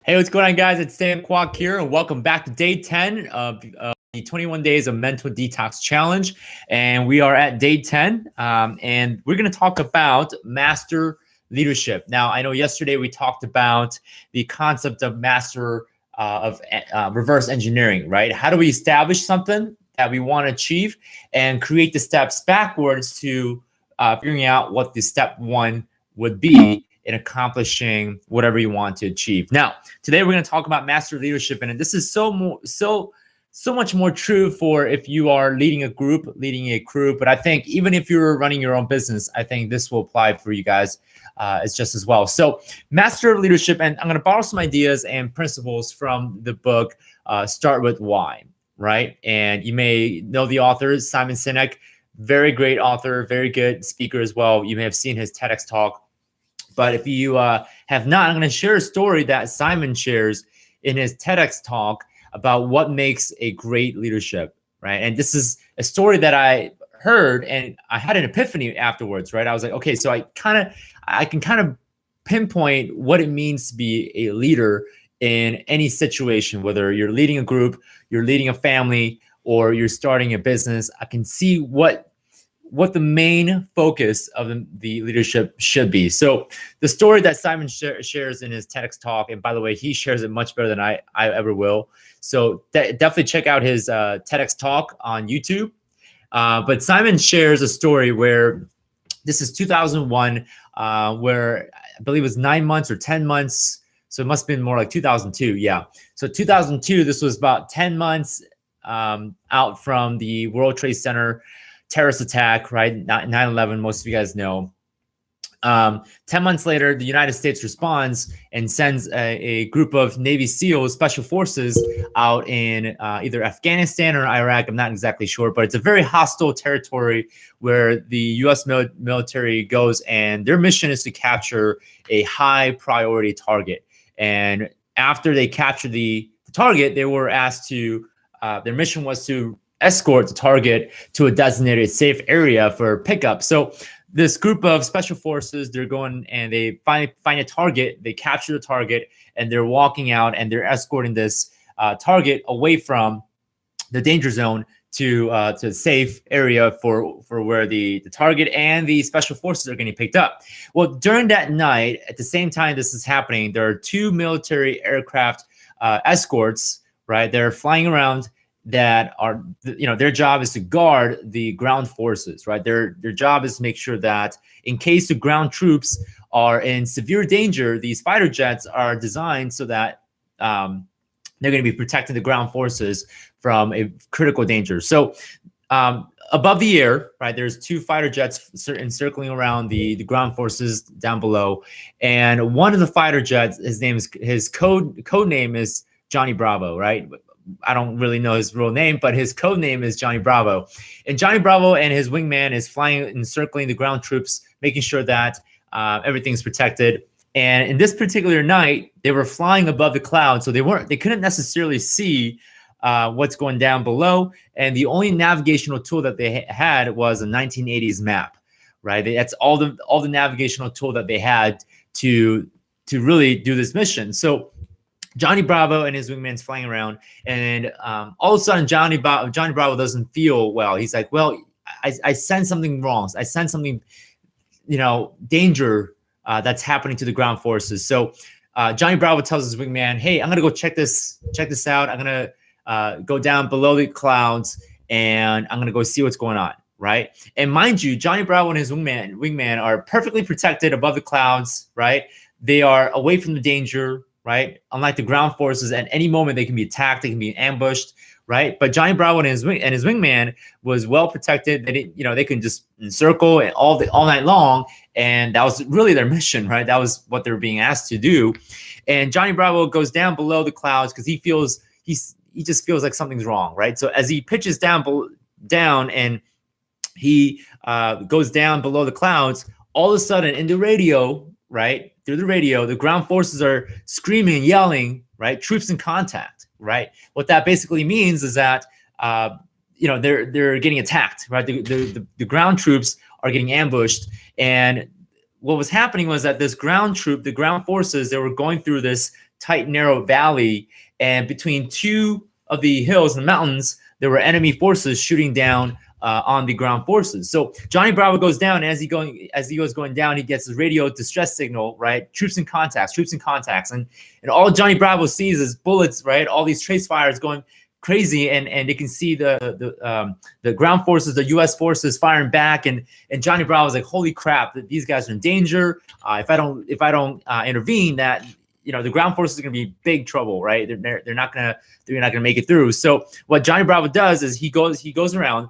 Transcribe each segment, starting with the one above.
Hey, what's going on, guys? It's Sam Kwak here, and welcome back to day 10 of the 21 Days of Mental Detox Challenge. And we are at day 10, and we're going to talk about master leadership. Now, I know yesterday we talked about the concept of master of reverse engineering, right? How do we establish something that we want to achieve and create the steps backwards to figuring out what the step one would be in accomplishing whatever you want to achieve. Now, today we're going to talk about master leadership, and this is so much more true for if you are leading a group, leading a crew. But I think even if you're running your own business, I think this will apply for you guys as just as well. So, master leadership, and I'm going to borrow some ideas and principles from the book Start With Why, right? And you may know the author, Simon Sinek, very great author, very good speaker as well. You may have seen his TEDx talk. But if you have not, I'm going to share a story that Simon shares in his TEDx talk about what makes a great leadership, right? And this is a story that I heard, and I had an epiphany afterwards, right? I was like, okay, so I can kind of pinpoint what it means to be a leader in any situation, whether you're leading a group, you're leading a family, or you're starting a business. I can see what the main focus of the leadership should be. So the story that Simon shares in his TEDx talk, and by the way, he shares it much better than I ever will. So definitely check out his TEDx talk on YouTube. But Simon shares a story where this is 2001, where I believe it was 9 months or 10 months. So it must have been more like 2002. Yeah. So 2002, this was about 10 months out from the World Trade Center terrorist attack, right? 9/11, most of you guys know. 10 months later, the United States responds and sends a group of Navy SEALs, special forces, out in either Afghanistan or Iraq. I'm not exactly sure, but it's a very hostile territory where the U.S. military goes, and their mission is to capture a high priority target. And after they capture the target, they were asked to, their mission was to escort the target to a designated safe area for pickup. So this group of special forces, they're going and they find a target, they capture the target, and they're walking out and they're escorting this target away from the danger zone to a safe area for where the target and the special forces are getting picked up. Well, during that night, at the same time this is happening, there are two military aircraft escorts, right? They're flying around that are, their job is to guard the ground forces, right? Their job is to make sure that in case the ground troops are in severe danger, these fighter jets are designed so that they're going to be protecting the ground forces from a critical danger. So above the air, right, there's two fighter jets encircling around the ground forces down below, and one of the fighter jets, his code name is Johnny Bravo, right? I don't really know his real name, but his code name is Johnny Bravo. And Johnny Bravo and his wingman is flying and circling the ground troops, making sure that everything's protected. And in this particular night, they were flying above the clouds, so they couldn't necessarily see what's going down below. And the only navigational tool that they had was a 1980s map, right? That's all the navigational tool that they had to really do this mission. So Johnny Bravo and his wingman's flying around, and all of a sudden Johnny Bravo doesn't feel well. He's like, well, I sense something wrong. I sense something, danger that's happening to the ground forces. So Johnny Bravo tells his wingman, hey, I'm gonna go check this out. I'm gonna go down below the clouds, and I'm gonna go see what's going on, right? And mind you, Johnny Bravo and his wingman are perfectly protected above the clouds, right? They are away from the danger, right? Unlike the ground forces, at any moment they can be attacked, they can be ambushed, right? But Johnny Bravo and his wingman was well protected. They can just encircle it all night long, and that was really their mission, right? That was what they were being asked to do. And Johnny Bravo goes down below the clouds because he just feels like something's wrong, right? So as he pitches down and he goes down below the clouds, all of a sudden in the radio, right, through the radio, the ground forces are screaming and yelling, right? Troops in contact, right? What that basically means is that they're getting attacked, right? The ground troops are getting ambushed, and what was happening was that the ground forces, they were going through this tight, narrow valley, and between two of the hills and mountains, there were enemy forces shooting down on the ground forces. So Johnny Bravo goes down, and as he goes going down, he gets his radio distress signal, right? Troops in contacts, and all Johnny Bravo sees is bullets, right? All these trace fires going crazy, and they can see the ground forces, the U.S. forces firing back, and Johnny Bravo is like, holy crap, that these guys are in danger. If I don't intervene, that the ground forces are going to be in big trouble, right? They're not gonna make it through. So what Johnny Bravo does is he goes around.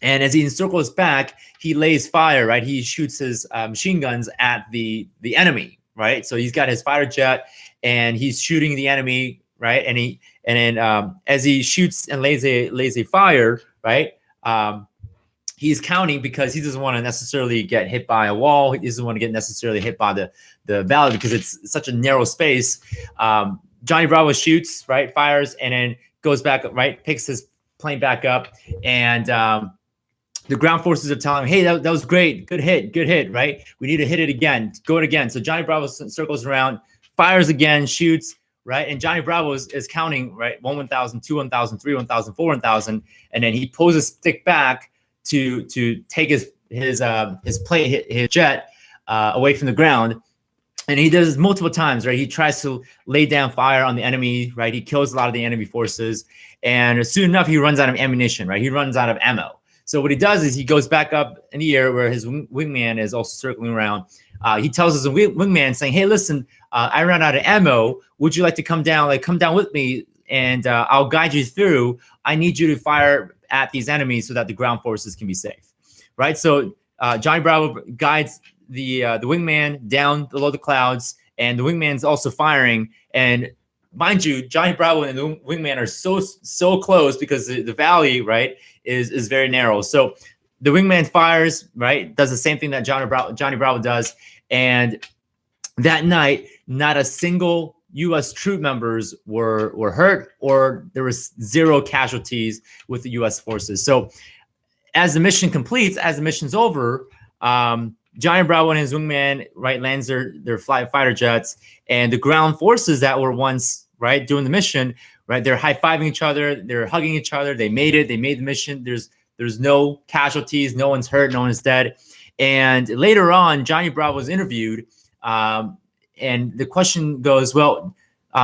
And as he encircles back, he lays fire, right? He shoots his machine guns at the enemy, right? So he's got his fighter jet, and he's shooting the enemy, right? And then as he shoots and lays a fire, right? He's counting because he doesn't want to necessarily get hit by a wall. He doesn't want to get necessarily hit by the valley because it's such a narrow space. Johnny Bravo shoots, right? Fires, and then goes back, right? Picks his plane back up, and the ground forces are telling him, hey, that was great. Good hit, right? We need to hit it again. Go it again. So Johnny Bravo circles around, fires again, shoots, right? And Johnny Bravo is counting, right? 1,000, 2, 1,000, 3, 1,000, 4, 1,000. And then he pulls his stick back to take his jet away from the ground. And he does this multiple times, right? He tries to lay down fire on the enemy, right? He kills a lot of the enemy forces. And soon enough, he runs out of ammunition, right? He runs out of ammo. So what he does is he goes back up in the air where his wingman is also circling around. He tells his wingman saying, hey, listen, I ran out of ammo. Would you like to come down? Come down with me, and I'll guide you through. I need you to fire at these enemies so that the ground forces can be safe, right? So Johnny Bravo guides the wingman down below the clouds, and the wingman's also firing. And mind you, Johnny Bravo and the wingman are so close because the valley, right, is very narrow. So the wingman fires, right, does the same thing that Johnny Bravo does. And that night, not a single U.S. troop members were hurt, or there was 0 casualties with the U.S. forces. So as the mission completes, as the mission's over, Johnny Bravo and his wingman, right, lands their fighter jets, and the ground forces that were once, right, doing the mission, right, they're high-fiving each other, they're hugging each other, they made it, they made the mission, there's no casualties, no one's hurt, no one's dead. And later on, Johnny Bravo was interviewed, and the question goes, well,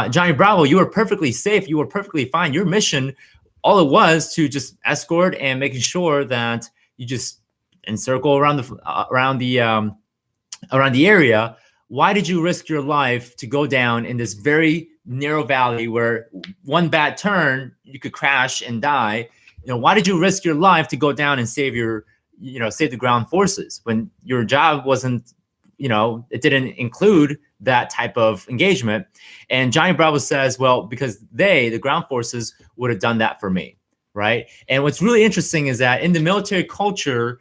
Johnny Bravo, you were perfectly safe, you were perfectly fine, your mission, all it was to just escort and making sure that you just encircle around the area. Why did you risk your life to go down in this very narrow valley where one bad turn you could crash and die? Why did you risk your life to go down and save the ground forces when your job wasn't, it didn't include that type of engagement? And Johnny Bravo says, well, because the ground forces would have done that for me, right? And what's really interesting is that in the military culture,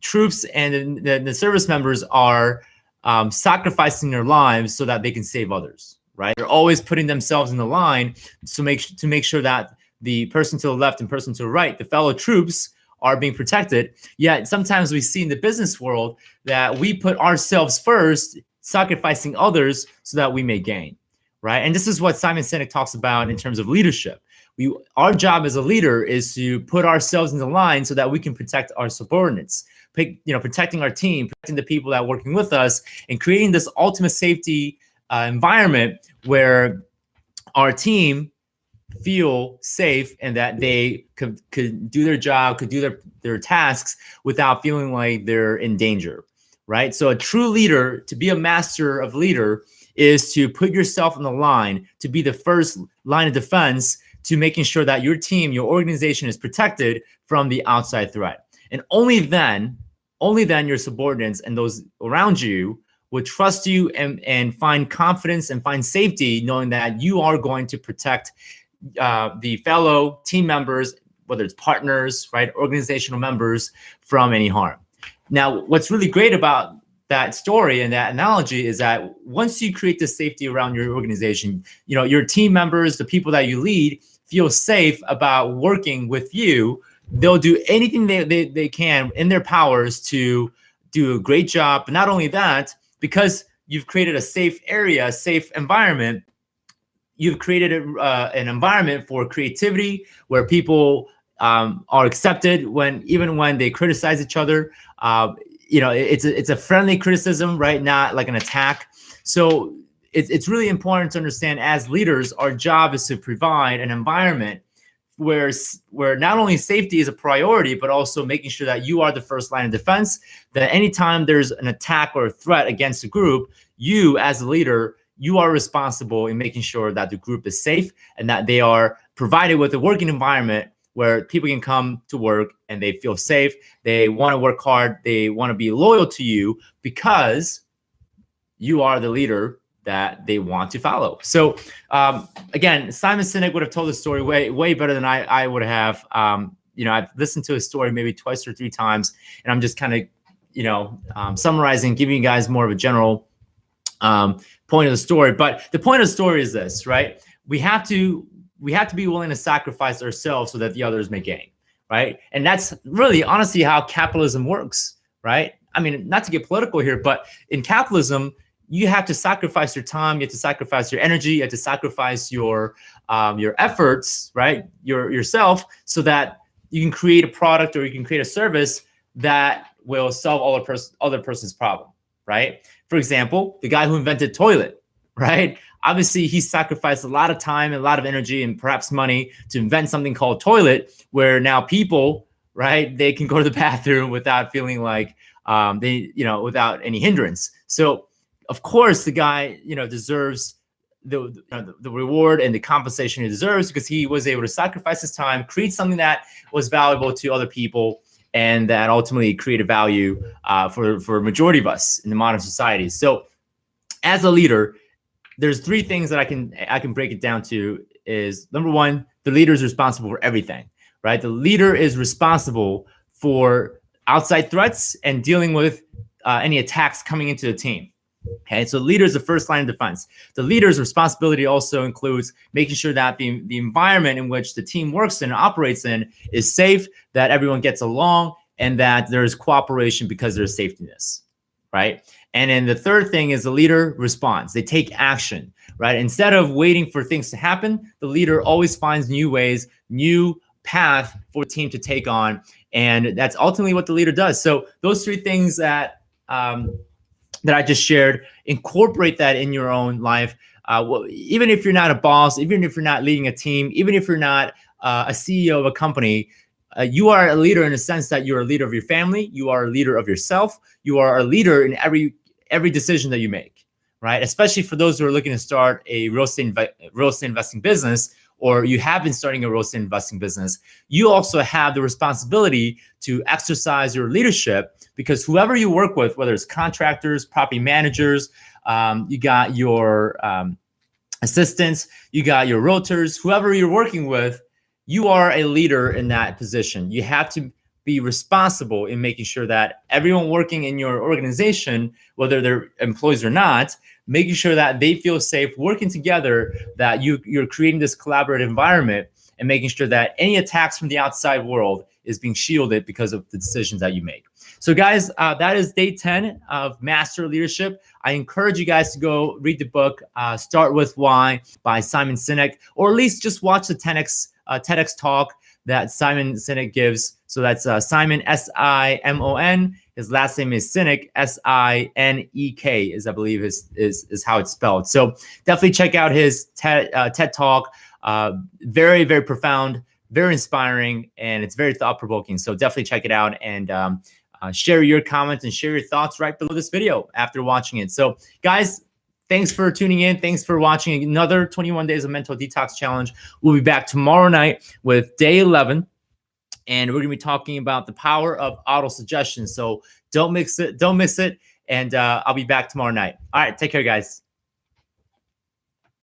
troops and the service members are sacrificing their lives so that they can save others, right? They're always putting themselves in the line to make sure that the person to the left and person to the right, the fellow troops, are being protected. Yet sometimes we see in the business world that we put ourselves first, sacrificing others so that we may gain, right? And this is what Simon Sinek talks about in terms of leadership. Our job as a leader is to put ourselves in the line so that we can protect our subordinates, protecting our team, protecting the people that are working with us, and creating this ultimate safety environment where our team feel safe and that they could do their job, could do their tasks without feeling like they're in danger, right? So a true leader, to be a master of leader, is to put yourself on the line, to be the first line of defense to making sure that your team, your organization is protected from the outside threat. And only then your subordinates and those around you would trust you and find confidence and find safety knowing that you are going to protect the fellow team members, whether it's partners, right, organizational members, from any harm. Now, what's really great about that story and that analogy is that once you create the safety around your organization, your team members, the people that you lead, feel safe about working with you. They'll do anything they can in their powers to do a great job. But not only that, because you've created a safe area, a safe environment. You've created an environment for creativity where people are accepted even when they criticize each other. It's a friendly criticism, right? Not like an attack. So it's really important to understand, as leaders, our job is to provide an environment where not only safety is a priority, but also making sure that you are the first line of defense, that anytime there's an attack or a threat against a group, you as a leader, you are responsible in making sure that the group is safe and that they are provided with a working environment where people can come to work and they feel safe. They want to work hard. They want to be loyal to you because you are the leader that they want to follow. So again, Simon Sinek would have told the story way better than I would have. I've listened to his story maybe twice or three times, and I'm just kind of, summarizing, giving you guys more of a general point of the story. But the point of the story is this, right? We have to be willing to sacrifice ourselves so that the others may gain, right? And that's really, honestly, how capitalism works, right? I mean, not to get political here, but in capitalism, you have to sacrifice your time, you have to sacrifice your energy, you have to sacrifice your efforts, right? Yourself, so that you can create a product or you can create a service that will solve other person's problem, right? For example, the guy who invented toilet, right? Obviously, he sacrificed a lot of time and a lot of energy and perhaps money to invent something called toilet, where now people, right, they can go to the bathroom without feeling like without any hindrance. So of course, the guy, deserves the reward and the compensation he deserves, because he was able to sacrifice his time, create something that was valuable to other people, and that ultimately created value for a majority of us in the modern society. So as a leader, there's three things that I can break it down to. Is number one, the leader is responsible for everything, right? The leader is responsible for outside threats and dealing with any attacks coming into the team. Okay, so leader is the first line of defense. The leader's responsibility also includes making sure that the environment in which the team works in and operates in is safe, that everyone gets along, and that there's cooperation because there's safetyness, right? And then the third thing is the leader responds. They take action, right? Instead of waiting for things to happen, the leader always finds new ways, new path for the team to take on, and that's ultimately what the leader does. So those three things that I just shared, incorporate that in your own life. Even if you're not a boss, even if you're not leading a team, even if you're not a CEO of a company, you are a leader in the sense that you're a leader of your family. You are a leader of yourself. You are a leader in every decision that you make, right? Especially for those who are looking to start a real estate investing business, or you have been starting a real estate investing business. You also have the responsibility to exercise your leadership, because whoever you work with, whether it's contractors, property managers, you got your assistants, you got your realtors, whoever you're working with, you are a leader in that position. You have to be responsible in making sure that everyone working in your organization, whether they're employees or not, making sure that they feel safe working together, that you're creating this collaborative environment, and making sure that any attacks from the outside world is being shielded because of the decisions that you make. So guys, that is day 10 of Master Leadership. I encourage you guys to go read the book, Start With Why by Simon Sinek, or at least just watch the TEDx talk that Simon Sinek gives. So that's Simon, S-I-M-O-N. His last name is Sinek, S-I-N-E-K, is I believe is how it's spelled. So definitely check out his TED talk. Very, very profound, very inspiring, and it's very thought-provoking. So definitely check it out, and share your comments and share your thoughts right below this video after watching it. So guys, thanks for tuning in. Thanks for watching another 21 Days of Mental Detox Challenge. We'll be back tomorrow night with day 11. And we're going to be talking about the power of auto-suggestion. So don't miss it. And I'll be back tomorrow night. All right. Take care, guys.